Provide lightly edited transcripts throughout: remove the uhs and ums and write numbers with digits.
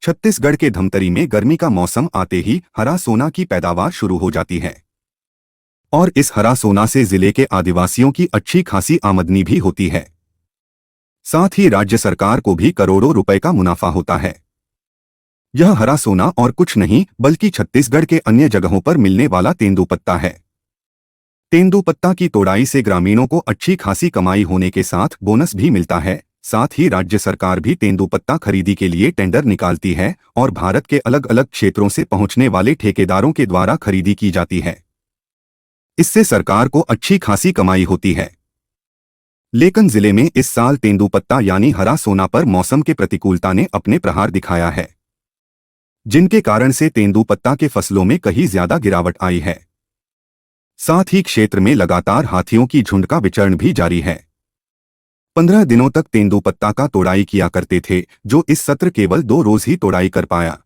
छत्तीसगढ़ के धमतरी में गर्मी का मौसम आते ही हरा सोना की पैदावार शुरू हो जाती है और इस हरा सोना से जिले के आदिवासियों की अच्छी खासी आमदनी भी होती है। साथ ही राज्य सरकार को भी करोड़ों रुपए का मुनाफा होता है। यह हरा सोना और कुछ नहीं बल्कि छत्तीसगढ़ के अन्य जगहों पर मिलने वाला तेंदुपत्ता है। तेंदुपत्ता की तोड़ाई से ग्रामीणों को अच्छी खासी कमाई होने के साथ बोनस भी मिलता है। साथ ही राज्य सरकार भी तेंदुपत्ता खरीदी के लिए टेंडर निकालती है और भारत के अलग अलग क्षेत्रों से पहुंचने वाले ठेकेदारों के द्वारा खरीदी की जाती है। इससे सरकार को अच्छी खासी कमाई होती है। लेकिन जिले में इस साल तेंदुपत्ता यानी हरा सोना पर मौसम के प्रतिकूलता ने अपने प्रहार दिखाया है, जिनके कारण से तेंदुपत्ता के फसलों में कहीं ज्यादा गिरावट आई है। साथ ही क्षेत्र में लगातार हाथियों की झुंड का विचरण भी जारी है। 15 दिनों तक तेंदुपत्ता का तोड़ाई किया करते थे, जो इस सत्र केवल 2 रोज ही तोड़ाई कर पाया।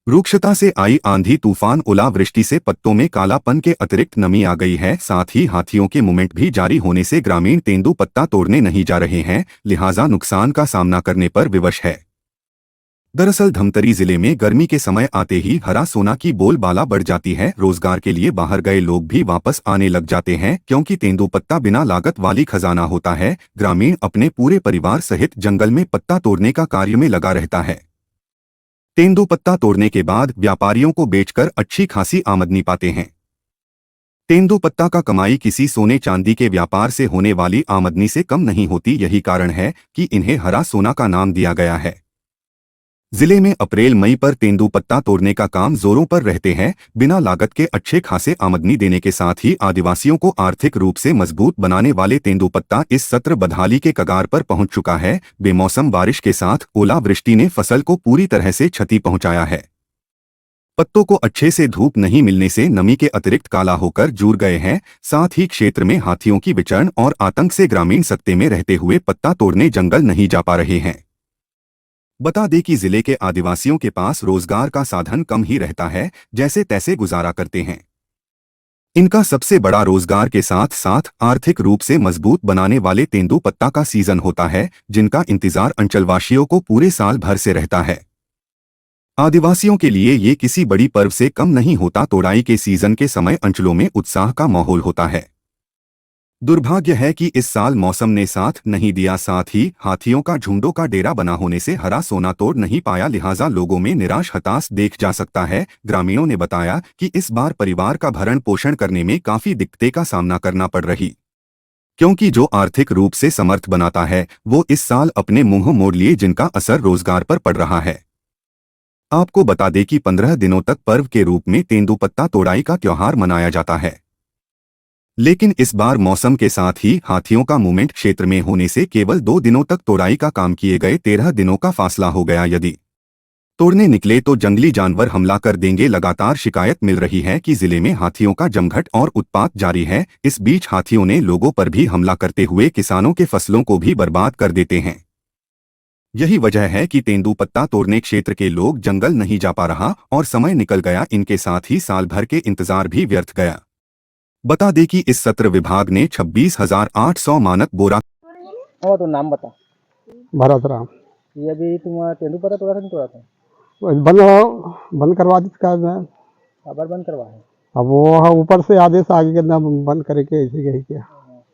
रुक्षता से आई आंधी तूफान ओलावृष्टि से पत्तों में कालापन के अतिरिक्त नमी आ गई है। साथ ही हाथियों के मूवमेंट भी जारी होने से ग्रामीण तेंदुपत्ता तोड़ने नहीं जा रहे हैं, लिहाजा नुकसान का सामना करने पर विवश है। दरअसल धमतरी जिले में गर्मी के समय आते ही हरा सोना की बोलबाला बढ़ जाती है। रोजगार के लिए बाहर गए लोग भी वापस आने लग जाते हैं, क्योंकि तेंदुपत्ता बिना लागत वाली खजाना होता है। ग्रामीण अपने पूरे परिवार सहित जंगल में पत्ता तोड़ने का कार्य में लगा रहता है। तेंदुपत्ता तोड़ने के बाद व्यापारियों को बेचकर अच्छी खासी आमदनी पाते हैं। तेंदुपत्ता का कमाई किसी सोने चांदी के व्यापार से होने वाली आमदनी से कम नहीं होती। यही कारण है कि इन्हें हरा सोना का नाम दिया गया है। जिले में अप्रैल मई पर तेंदुपत्ता तोड़ने का काम जोरों पर रहते हैं। बिना लागत के अच्छे खासे आमदनी देने के साथ ही आदिवासियों को आर्थिक रूप से मजबूत बनाने वाले तेंदुपत्ता इस सत्र बदहाली के कगार पर पहुंच चुका है। बेमौसम बारिश के साथ ओलावृष्टि ने फसल को पूरी तरह से क्षति पहुंचाया है। पत्तों को अच्छे से धूप नहीं मिलने से नमी के अतिरिक्त काला होकर जूर गए हैं। साथ ही क्षेत्र में हाथियों की विचरण और आतंक से ग्रामीण सत्ते में रहते हुए पत्ता तोड़ने जंगल नहीं जा पा रहे हैं। बता दें कि जिले के आदिवासियों के पास रोजगार का साधन कम ही रहता है, जैसे तैसे गुजारा करते हैं। इनका सबसे बड़ा रोजगार के साथ साथ आर्थिक रूप से मजबूत बनाने वाले तेंदुपत्ता का सीजन होता है, जिनका इंतजार अंचलवासियों को पूरे साल भर से रहता है। आदिवासियों के लिए ये किसी बड़ी पर्व से कम नहीं होता। तोड़ाई के सीजन के समय अंचलों में उत्साह का माहौल होता है। दुर्भाग्य है कि इस साल मौसम ने साथ नहीं दिया। साथ ही हाथियों का झुंडों का डेरा बना होने से हरा सोना तोड़ नहीं पाया, लिहाजा लोगों में निराश हताश देख जा सकता है। ग्रामीणों ने बताया कि इस बार परिवार का भरण पोषण करने में काफी दिक्कतें का सामना करना पड़ रही, क्योंकि जो आर्थिक रूप से समर्थ बनाता है वो इस साल अपने मुंह मोड़ लिए, जिनका असर रोजगार पर पड़ रहा है। आपको बता दें कि 15 दिनों तक पर्व के रूप में तेंदुपत्ता तोड़ाई का त्योहार मनाया जाता है, लेकिन इस बार मौसम के साथ ही हाथियों का मूवमेंट क्षेत्र में होने से केवल 2 दिनों तक तोड़ाई का काम किए गए 13 दिनों का फासला हो गया। यदि तोड़ने निकले तो जंगली जानवर हमला कर देंगे। लगातार शिकायत मिल रही है कि जिले में हाथियों का जमघट और उत्पात जारी है। इस बीच हाथियों ने लोगों पर भी हमला करते हुए किसानों के फसलों को भी बर्बाद कर देते हैं। यही वजह है कि तेंदुपत्ता तोड़ने क्षेत्र के लोग जंगल नहीं जा पा रहा और समय निकल गया। इनके साथ ही साल भर के इंतजार भी व्यर्थ गया। बता दें कि इस सत्र विभाग ने 26,800 मानक बोरा। और तो नाम बता। भरत राम। ये अभी तुम तेंदुपत्ता तोड़ा था नहीं तोड़ा था? बंद करवा दी इसका मैं। खबर बंद करवा है। अब वो ऊपर से आदेश आगे के ना बंद करके ऐसे ही किया।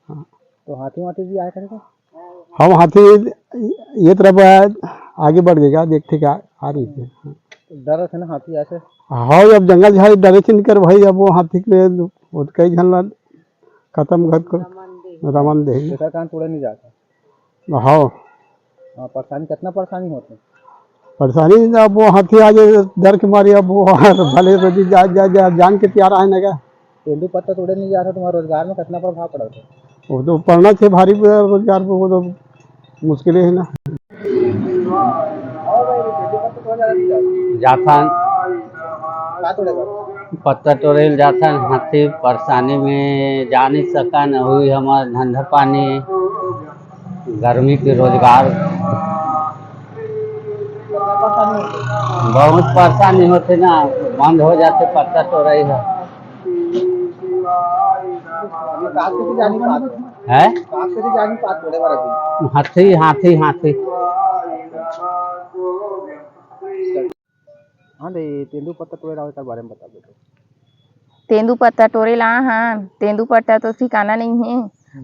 हाँ। तो हाथी वाथी भी आए थे? हम हाथी ये तरफ आगे बढ़ गया, देखते क्या आ रही थी। डर है ना हाथी ऐसे? हाँ, अब जंगल झाड़ी डरे से निकल भाई। अब वो हाथी के कई झन खत्म घर को रमन दे कान तोड़े नहीं जाता। हाँ, परेशानी कितना परेशानी होती? परेशानी अब वो हाथी आगे डर के मारी। अब वो भले रोजी जान के तैयार आए ना। तेंदुपत्ता तोड़े नहीं जा रहा, तुम्हारे रोजगार में कितना प्रभाव पड़ा था? वो तो पढ़ना चाहिए भारी रोजगार पे, वो तो मुश्किल है ना। जाथन पत्ता तोड़े जाथन, हाथी परेशानी में जा नहीं सका न हुई। हमारा धंधा पानी गर्मी के रोजगार बहुत परेशानी होते ना, बंद हो जाते पत्ता तोड़ाई है। हाथी हाथी हाथी हाँ दे तेंदूपत्ता तोड़े रहा है बारे में बता दो। तेंदूपत्ता टोरे ला हाँ तेंदूपत्ता तो ठिकाना नहीं है।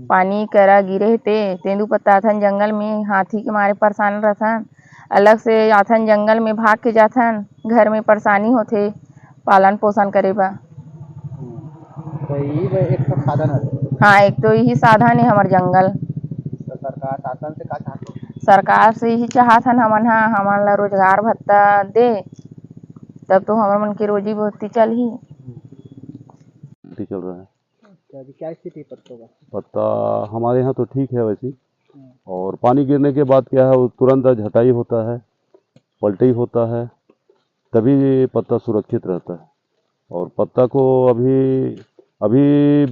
पानी करा गिरे थे तेंदूपत्ता आथन जंगल में हाथी के मारे परेशान रहथन। अलग से आथन जंगल में भाग के जाथन। घर में परेशानी होथे पालन पोषण करे बा। तो ये एक सब साधन है। हाँ एक तो यही साधन है हमार जंगल। तो सरकार शासन से का चाहते हो? सरकार से यही चाहथन हमन हाँ हमन ला रोजगार भत्ता दे तब तो हमर मन की रोजी रोटी चलही। चल रहा है। तो अभी क्या स्थिति है पत्तों का? पत्ता हमारे यहाँ तो ठीक है वैसे, और पानी गिरने के बाद क्या है वो तुरंत झटाई होता है, पलटाई होता है, तभी ये पत्ता सुरक्षित रहता है। और पत्ता को अभी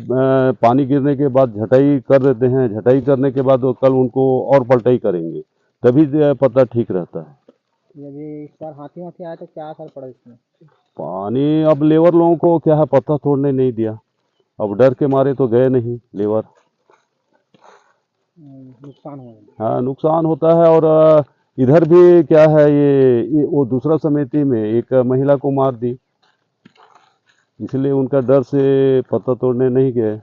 पानी गिरने के बाद झटाई कर देते हैं, झटाई करने के बाद वो कल उनको और पलटाई करेंगे तभी पत्ता ठीक रहता है। अभी इस बार हाथी वाथी आया तो क्या असर पड़ा इसमें? पानी अब लेबर लोगों को क्या है पत्ता तोड़ने नहीं दिया, अब डर के मारे तो गए नहीं लेबर। नुकसान हुआ है। हाँ नुकसान होता है। और इधर भी क्या है ये वो दूसरा समिति में एक महिला को मार दी, इसलिए उनका डर से पत्ता तोड़ने नहीं गए।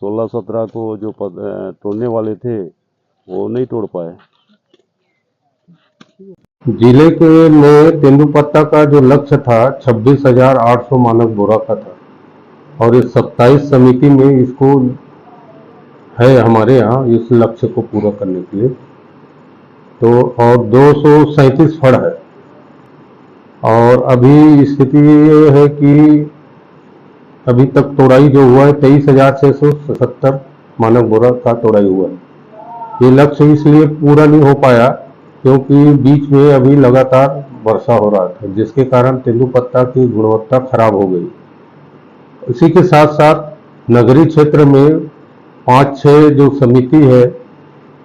16-17 को जो तोड़ने वाले थे वो नहीं तोड़ पाए। जिले के में तेंदूपत्ता का जो लक्ष्य था 26,800 मानक बोरा का था, और इस 27 समिति में इसको है हमारे यहाँ इस लक्ष्य को पूरा करने के लिए। तो और 237 फड़ है, और अभी स्थिति ये है कि अभी तक तोड़ाई जो हुआ है 23,670 मानक बोरा का तोड़ाई हुआ है। ये लक्ष्य इसलिए पूरा नहीं हो पाया क्योंकि बीच में अभी लगातार वर्षा हो रहा था, जिसके कारण तेंदूपत्ता की गुणवत्ता खराब हो गई। इसी के साथ साथ नगरीय क्षेत्र में 5-6 जो समिति है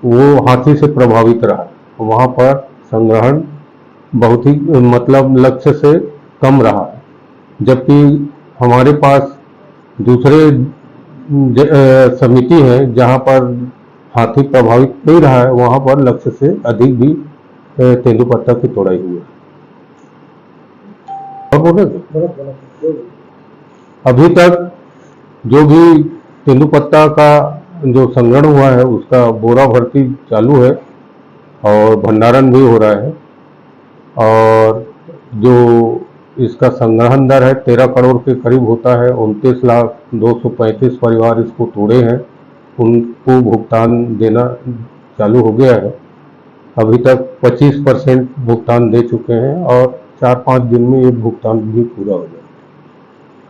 वो हाथी से प्रभावित रहा, वहाँ पर संग्रहण बहुत ही मतलब लक्ष्य से कम रहा, जबकि हमारे पास दूसरे समिति है जहाँ पर हाथी प्रभावित नहीं रहा है, वहाँ पर लक्ष्य से अधिक भी तेंदूपत्ता की तोड़ाई हुई है। अभी तक जो भी तेंदूपत्ता का जो संग्रहण हुआ है उसका बोरा भर्ती चालू है और भंडारण भी हो रहा है, और जो इसका संग्रहण दर है 13 करोड़ के करीब होता है। 29,235 परिवार इसको तोड़े हैं, उनको भुगतान देना चालू हो गया है। अभी तक 25% भुगतान दे चुके हैं और 4-5 दिन में ये भुगतान भी पूरा हो जाएगा।